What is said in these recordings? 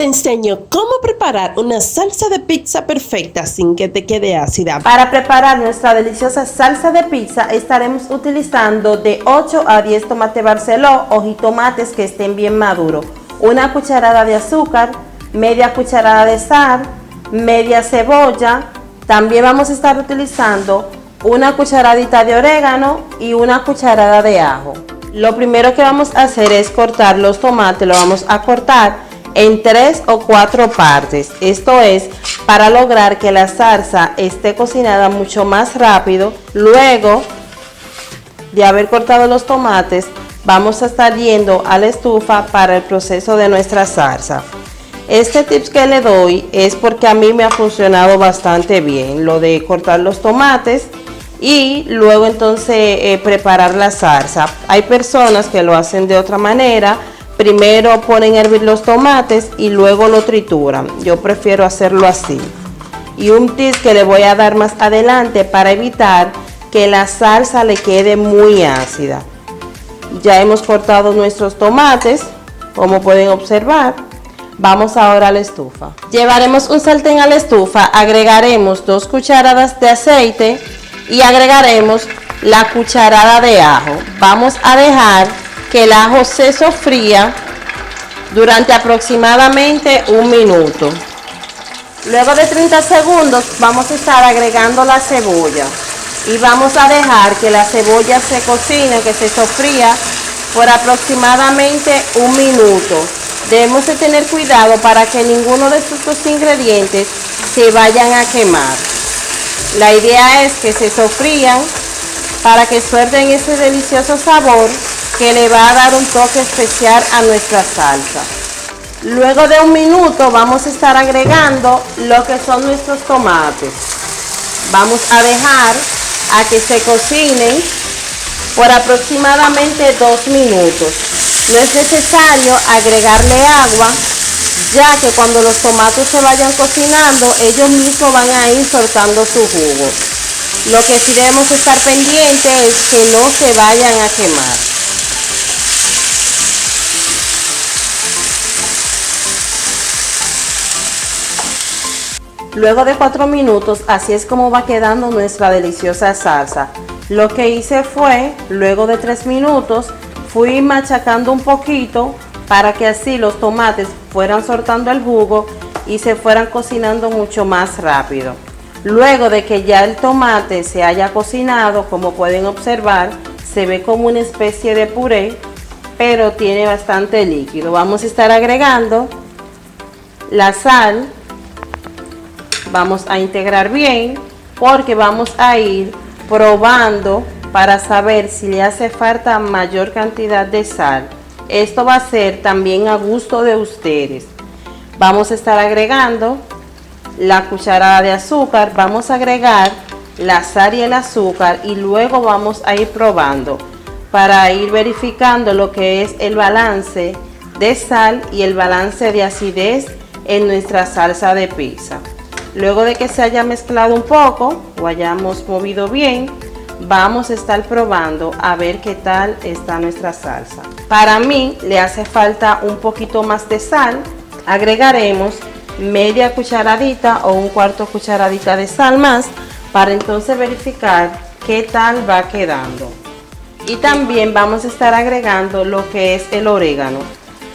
Te enseño cómo preparar una salsa de pizza perfecta sin que te quede ácida. Para preparar nuestra deliciosa salsa de pizza estaremos utilizando de 8 a 10 tomates barceló o jitomates que estén bien maduros, una cucharada de azúcar, media cucharada de sal, media cebolla. También vamos a estar utilizando una cucharadita de orégano y una cucharada de ajo. Lo primero que vamos a hacer es cortar los tomates, lo vamos a cortar en 3 o 4 partes. Esto es para lograr que la salsa esté cocinada mucho más rápido. Luego de haber cortado los tomates, vamos a estar yendo a la estufa para el proceso de nuestra salsa. Este tips que le doy es porque a mí me ha funcionado bastante bien, lo de cortar los tomates y luego entonces preparar la salsa. Hay personas que lo hacen de otra manera. Primero ponen a hervir los tomates y luego lo trituran. Yo prefiero hacerlo así. Y un tip que le voy a dar más adelante para evitar que la salsa le quede muy ácida. Ya hemos cortado nuestros tomates, como pueden observar. Vamos ahora a la estufa. Llevaremos un sartén a la estufa, agregaremos 2 cucharadas de aceite y agregaremos la cucharada de ajo. Vamos a dejar que el ajo se sofría durante aproximadamente 1 minuto. Luego de 30 segundos vamos a estar agregando la cebolla y vamos a dejar que la cebolla se cocine, que se sofría por aproximadamente 1 minuto. Debemos de tener cuidado para que ninguno de estos 2 ingredientes se vayan a quemar. La idea es que se sofrían para que suelten ese delicioso sabor que le va a dar un toque especial a nuestra salsa. Luego de 1 minuto vamos a estar agregando lo que son nuestros tomates. Vamos a dejar a que se cocinen por aproximadamente 2 minutos. No es necesario agregarle agua, ya que cuando los tomates se vayan cocinando, ellos mismos van a ir soltando su jugo. Lo que sí debemos estar pendientes es que no se vayan a quemar. Luego de 4 minutos, así es como va quedando nuestra deliciosa salsa. Lo que hice fue, luego de 3 minutos, fui machacando un poquito para que así los tomates fueran soltando el jugo y se fueran cocinando mucho más rápido. Luego de que ya el tomate se haya cocinado, como pueden observar, se ve como una especie de puré, pero tiene bastante líquido. Vamos a estar agregando la sal. Vamos a integrar bien porque vamos a ir probando para saber si le hace falta mayor cantidad de sal. Esto va a ser también a gusto de ustedes. Vamos a estar agregando la cucharada de azúcar, vamos a agregar la sal y el azúcar y luego vamos a ir probando para ir verificando lo que es el balance de sal y el balance de acidez en nuestra salsa de pizza. Luego de que se haya mezclado un poco o hayamos movido bien, vamos a estar probando a ver qué tal está nuestra salsa. Para mí le hace falta un poquito más de sal. Agregaremos media cucharadita o 1/4 cucharadita de sal más para entonces verificar qué tal va quedando. Y también vamos a estar agregando lo que es el orégano.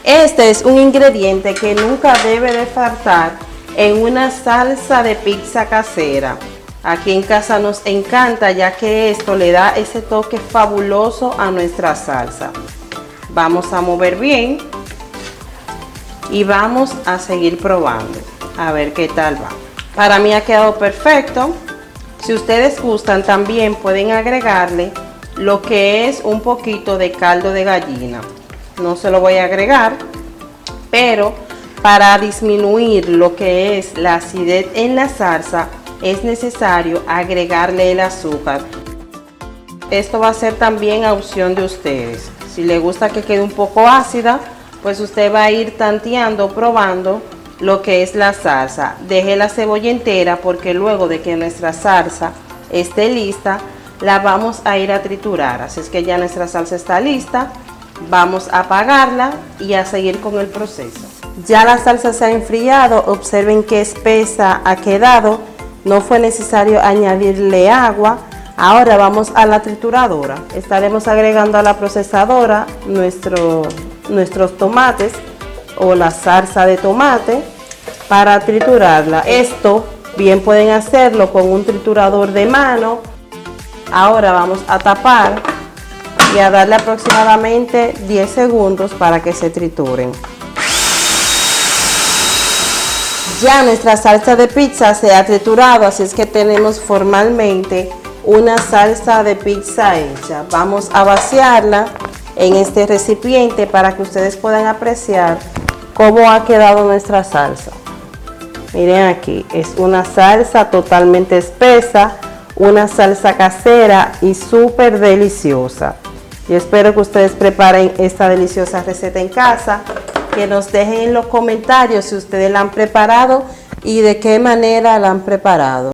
Este es un ingrediente que nunca debe de faltar en una salsa de pizza casera. Aquí en casa nos encanta, ya que esto le da ese toque fabuloso a nuestra salsa. Vamos a mover bien y vamos a seguir probando a ver qué tal va. Para mí ha quedado perfecto. Si ustedes gustan, también pueden agregarle lo que es un poquito de caldo de gallina. No se lo voy a agregar, pero para disminuir lo que es la acidez en la salsa es necesario agregarle el azúcar. Esto va a ser también a opción de ustedes. Si les gusta que quede un poco ácida, pues usted va a ir tanteando, probando lo que es la salsa. Deje la cebolla entera porque luego de que nuestra salsa esté lista, la vamos a ir a triturar. Así es que ya nuestra salsa está lista. Vamos a apagarla y a seguir con el proceso. Ya la salsa se ha enfriado, observen qué espesa ha quedado, no fue necesario añadirle agua. Ahora vamos a la trituradora, estaremos agregando a la procesadora nuestros tomates o la salsa de tomate para triturarla. Esto bien pueden hacerlo con un triturador de mano. Ahora vamos a tapar y a darle aproximadamente 10 segundos para que se trituren. Ya nuestra salsa de pizza se ha triturado, así es que tenemos formalmente una salsa de pizza hecha. Vamos a vaciarla en este recipiente para que ustedes puedan apreciar cómo ha quedado nuestra salsa. Miren aquí, es una salsa totalmente espesa, una salsa casera y súper deliciosa. Yo espero que ustedes preparen esta deliciosa receta en casa, que nos dejen en los comentarios si ustedes la han preparado y de qué manera la han preparado.